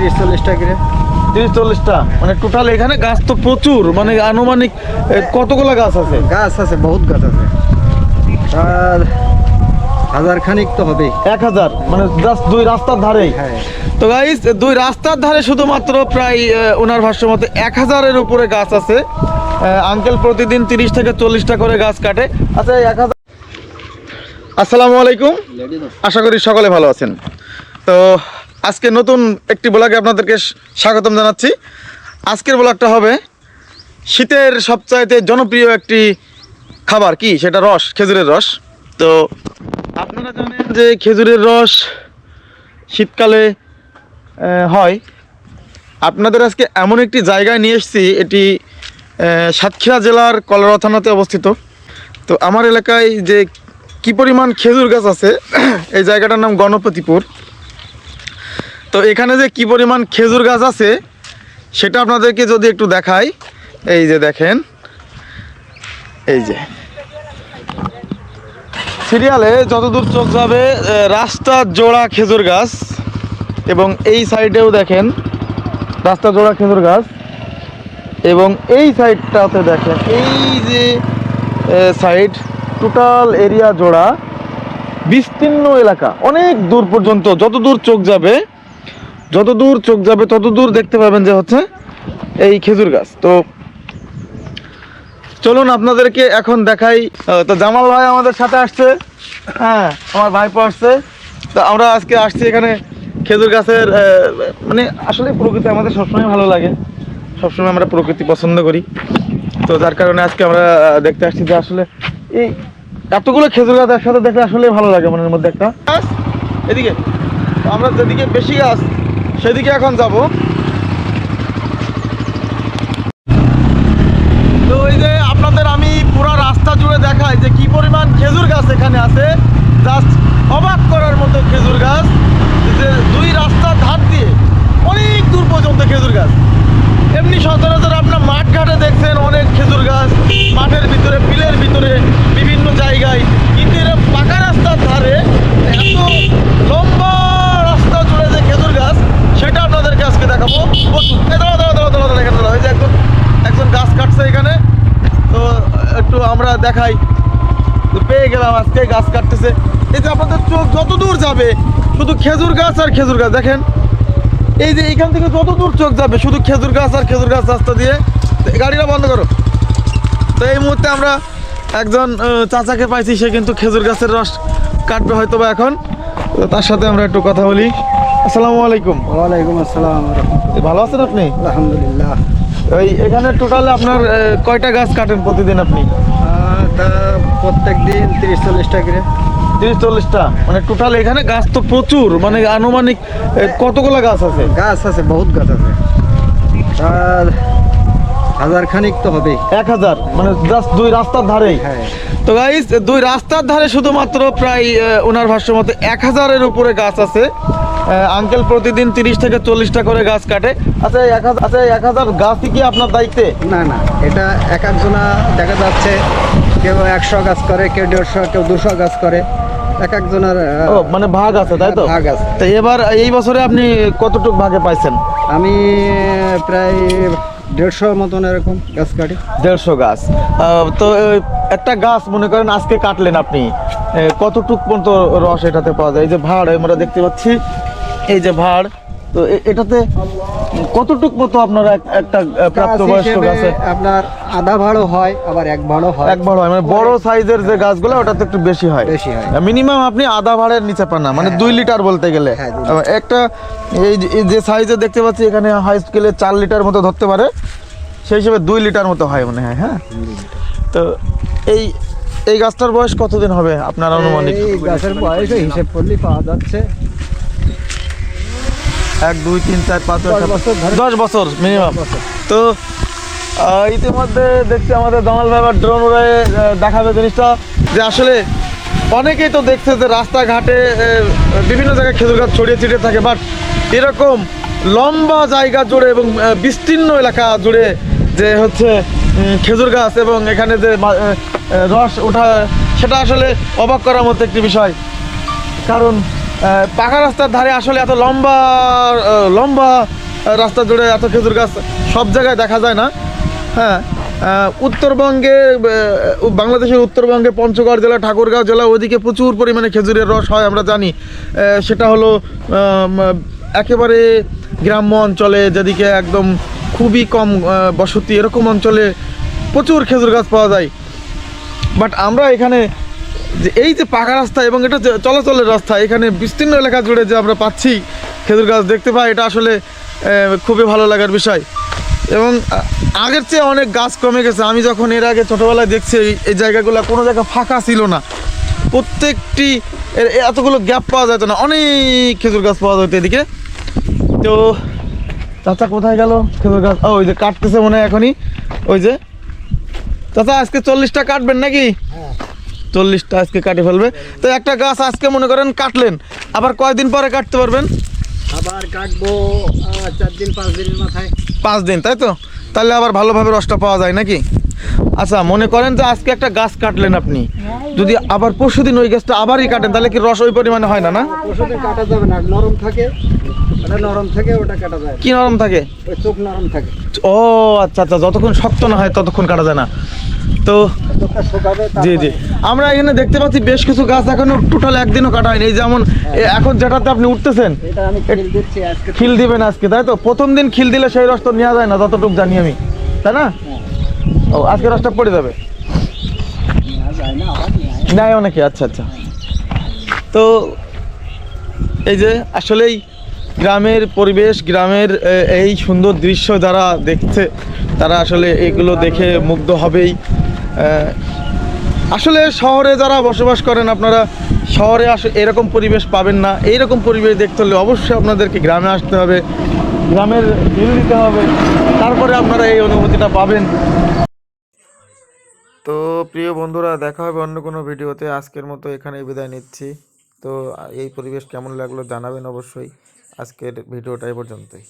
30-40টা করে। 30-40টা মানে টোটাল এখানে গাছ তো প্রচুর, মানে আনুমানিক কতগুলা গাছ আছে? গাছ আছে, বহুত গাছ আছে, আর 1000 খানিক তো হবে। 1000 মানে জাস্ট দুই রাস্তার ধারেই। হ্যাঁ, তো গাইস দুই রাস্তার ধারে শুধুমাত্র প্রায় ওনার ভাষ্য মতে 1000-এর উপরে গাছ আছে। আঙ্কেল প্রতিদিন 30 থেকে 40টা করে গাছ কাটে। আচ্ছা 1000। আসসালামু আলাইকুম, আশা করি সকলে ভালো আছেন। তো আজকে নতুন একটি ব্লগে আপনাদেরকে স্বাগতম জানাচ্ছি। আজকের ব্লগটা হবে শীতের সবচাইতে জনপ্রিয় একটি খাবার, কি সেটা রস, খেজুরের রস। তো আপনারা জানেন যে খেজুরের রস শীতকালে হয়। আপনাদের আজকে এমন একটি জায়গায় নিয়ে এসেছি, এটি সাতক্ষীরা জেলার কলারোয়া থানাতে অবস্থিত। তো আমার এলাকায় যে কি পরিমাণ খেজুর গাছ আছে এই জায়গাটার নাম গণপতিপুর। তো এখানে যে কি পরিমাণ খেজুর গাছ আছে সেটা আপনাদেরকে যদি একটু দেখাই, এই যে দেখেন, এই যে সিরিয়ালে যতদূর চোখ যাবে রাস্তা জোড়া খেজুর গাছ, এবং এই সাইডেও দেখেন রাস্তা জোড়া খেজুর গাছ, এবং এই সাইডটাতে দেখেন এই যে সাইড টোটাল এরিয়া জোড়া বিস্তীর্ণ এলাকা, অনেক দূর পর্যন্ত যতদূর চোখ যাবে ততদূর দেখতে পাবেন যে হচ্ছে এই খেজুর গাছ। তো চলুন আপনাদেরকে এখন দেখাই। তো জামাল ভাই আমাদের সাথে আসছে, হ্যাঁ আমার ভাইপো আসছে। তো আমরা আজকে আসছি এখানে খেজুর গাছের, মানে আসলে প্রকৃতি আমাদের সবসময় ভালো লাগে, সবসময় আমরা প্রকৃতি পছন্দ করি। তো যার কারণে আজকে আমরা দেখতে আসছি যে আসলে এই এতগুলো খেজুর গাছ একসাথে দেখলে আসলে ভালো লাগে মনের মধ্যে একটা। এদিকে আমরা যেদিকে বেশি গাছ সেদিকে এখন যাব। তো ওই যে আপনাদের আমি পুরো রাস্তা জুড়ে দেখাই যে কি পরিমাণ খেজুর গাছ এখানে আছে, জাস্ট অবাক করার মতো খেজুর গাছ। যে দুই রাস্তার ধার দিয়ে অনেক দূর পর্যন্ত খেজুর গাছ। এমনি সচরাচর আপনার মাঠ ঘাটে দেখছেন অনেক খেজুর গাছ, মাঠের ভিতরে, বিলের ভিতরে, বিভিন্ন জায়গায়, কিন্তু এরা পাকা রাস্তার ধারে এত লম্বা রাস্তা জুড়ে যে খেজুর গাছ সেটা আপনাদেরকে আজকে দেখাবো। একজন গাছ কাটছে এখানে, তো একটু আমরা দেখাই। তো পেয়ে গেলাম, আজকে গাছ কাটতেছে। এই যে আপনাদের চোখ যত দূর যাবে শুধু খেজুর গাছ আর খেজুর গাছ। দেখেন এই যে এইখান থেকে যত দূর চোখ যাবে শুধু খেজুর গাছ আর খেজুর গাছ রাস্তা দিয়ে। গাড়িটা বন্ধ করো। তো এই মুহূর্তে আমরা একজন চাচাকে পাইছি, সে কিন্তু খেজুর গাছের রস কাটবে হয়তো বা এখন। তো তার সাথে আমরা একটু কথা বলি। আসসালামু আলাইকুম। ওয়ালাইকুম আসসালাম। ভালো আছেন আপনি? আলহামদুলিল্লাহ। ওই এখানে টোটালে আপনার কয়টা গাছ কাটেন প্রতিদিন আপনি? তা প্রত্যেক দিন 30-40টা করে। 30-40টা মানে টোটাল এখানে গাছ তো প্রচুর, মানে আনুমানিক কতগুলা গাছ আছে? গাছ আছে, বহুত গাছ আছে, আর 1000 খানিক তো হবে। 1000 মানে জাস্ট দুই রাস্তার ধারেই। হ্যাঁ। তো গাইস দুই রাস্তার ধারে শুধুমাত্র প্রায় ওনার ভাষ্য মতে 1000-এর উপরে গাছ আছে। আঙ্কেল প্রতিদিন 30 থেকে 40টা করে গাছ কাটে। আচ্ছা 1000 গাছই কি আপনার দায়িত্বে? না না, এটা এক একজনা দেখা যাচ্ছে, কেউ 100 গাছ করে, কেউ 150, কেউ 200 গাছ করে, এক একজনের মানে ভাগ আছে, তাই তো? ভাগ আছে। তো এবার এই বছরে আপনি কতটুকু ভাগে পাইছেন? আমি প্রায় 150 মতন এরকম গাছ কাটি। 150 গাছ। তো একটা গাছ মনে করেন আজকে কাটলেন আপনি, কতটুক পর্যন্ত রস এটাতে পাওয়া যায়? এই যে ভাড় আমরা দেখতে পাচ্ছি, এই যে ভাড়, তো এটাতে কতটুক মতো আপনারা একটা প্রাপ্তবয়স্ক গাছে? আপনার আধা ভাড়ও হয়, আবার এক ভাড়ও হয়। এক ভাড় হয় মানে বড় সাইজের যে গাছগুলো ওটাতে একটু বেশি হয়। মিনিমাম আপনি আধা ভাড়ের নিচে পান না, মানে 2 লিটার বলতে গেলে। একটা এই যে সাইজে দেখতে পাচ্ছি এখানে হাই স্কেলে 4 লিটার মতো ধরতে পারে, সেই হিসেবে 2 লিটার মতো হয় মনে হয়। হ্যাঁ, তো এই গাছটার বয়স কতদিন হবে আপনার আনুমানিক? এই গাছের বয়স হিসেব করলে পাওয়া যাচ্ছে 1 2 3 4 5 10 বছর মিনিমাম। তো ইতিমধ্যে দেখছি আমাদের জামাল ভাই ড্রোন উড়ে দেখাবে জিনিসটা, যে আসলে অনেকেই তো দেখছে যে রাস্তাঘাটে বিভিন্ন জায়গায় খেজুর গাছ ছড়িয়ে ছিটিয়ে থাকে, বাট এরকম লম্বা জায়গা জুড়ে এবং বিস্তীর্ণ এলাকা জুড়ে যে হচ্ছে খেজুর গাছ এবং এখানে যে রস ওঠা, সেটা আসলে অবাক করার মতো একটি বিষয়। কারণ পাকা রাস্তার ধারে আসলে এত লম্বা লম্বা রাস্তা জুড়ে এত খেজুর গাছ সব জায়গায় দেখা যায় না। হ্যাঁ, উত্তরবঙ্গে বাংলাদেশের উত্তরবঙ্গে পঞ্চগড় জেলা, ঠাকুরগাঁও জেলা, ওইদিকে প্রচুর পরিমাণে খেজুরের রস হয় আমরা জানি। সেটা হলো একেবারে গ্রাম্য অঞ্চলে, যেদিকে একদম খুবই কম বসতি, এরকম অঞ্চলে প্রচুর খেজুর গাছ পাওয়া যায়। বাট আমরা এখানে যে এই যে পাকা রাস্তা এবং এটা যে চলাচলের রাস্তা, এখানে বিস্তীর্ণ এলাকা জুড়ে যে আমরা পাচ্ছি খেজুর গাছ দেখতে পাই, এটা আসলে খুবই ভালো লাগার বিষয়। এবং আগের চেয়ে অনেক গাছ কমে গেছে। আমি যখন এর আগে ছোটোবেলায় দেখছি এই জায়গাগুলো কোনো জায়গা ফাঁকা ছিল না, প্রত্যেকটি এতগুলো গ্যাপ পাওয়া যেত না, অনেক খেজুর গাছ পাওয়া যেত এদিকে। তো চাচা কোথায় গেল খেজুর গাছ? ওই যে কাটতেছে মনে হয় এখনই। ওই যে চাচা আজকে 40টা কাটবেন নাকি? 40টা আজকে কাটে ফেলবে। তো একটা গাছ আজকে মনে করেন কাটলেন, আবার কয়দিন পরে কাটতে পারবেন? আবার কাটবো 4 দিন 5 দিনের মাথায়। 5 দিন, তাই তো? তাহলে আবার ভালোভাবে রসটা পাওয়া যায় নাকি? আচ্ছা, মনে করেন যে আজকে একটা গাছ কাটলেন আপনি, যদি আবার পরশুদিন ওই গাছটা আবারই কাটেন, তাহলে কি রস ওই পরিমাণে হয় না? না, পরশুদিন কাটা যাবে না, নরম থাকে, ওটা নরম থাকে, ওটা কাটা যায়। কি নরম থাকে? ওই চোখ নরম থাকে। ও আচ্ছা আচ্ছা, যতক্ষণ শক্ত না হয় ততক্ষণ কাটা যায় না। তো চোখটা শুকাবে। জি জি, আমরা এখানে দেখতে পাচ্ছি বেশ কিছু গাছ এখনো টোটাল একদিনও কাটা হয়নি। এই যেমন এখন যেটাতে আপনি উঠতেছেন, এটা আমি খিল দিচ্ছি আজকে। খিল দিবেন আজকে, তাই তো? প্রথম দিন খিল দিলে সেই রস তো নেওয়া যায় না, যতটুকু জানি আমি, তাই না? ও, আজকে রসটা পড়ে যাবে, নেওয়া যায় না, আবার নেয় অনেকে। আচ্ছা আচ্ছা। তো এই যে আসলেই গ্রামের পরিবেশ, গ্রামের এই সুন্দর দৃশ্য যারা দেখছে, তারা আসলে এগুলো দেখে মুগ্ধ হবেই। আসলে শহরে যারা বসবাস করেন, আপনারা শহরে এরকম পরিবেশ পাবেন না। এইরকম পরিবেশ দেখতে হলে অবশ্যই আপনাদেরকে গ্রামে আসতে হবে, গ্রামের ঢিল দিতে হবে, তারপরে আপনারা এই অনুভূতিটা পাবেন। তো প্রিয় বন্ধুরা, দেখা হবে অন্য কোনো ভিডিওতে। আজকের মতো এখানেই বিদায় নিচ্ছি। তো এই পরিবেশ কেমন লাগলো জানাবেন অবশ্যই। আজকের ভিডিওটা এই পর্যন্তই।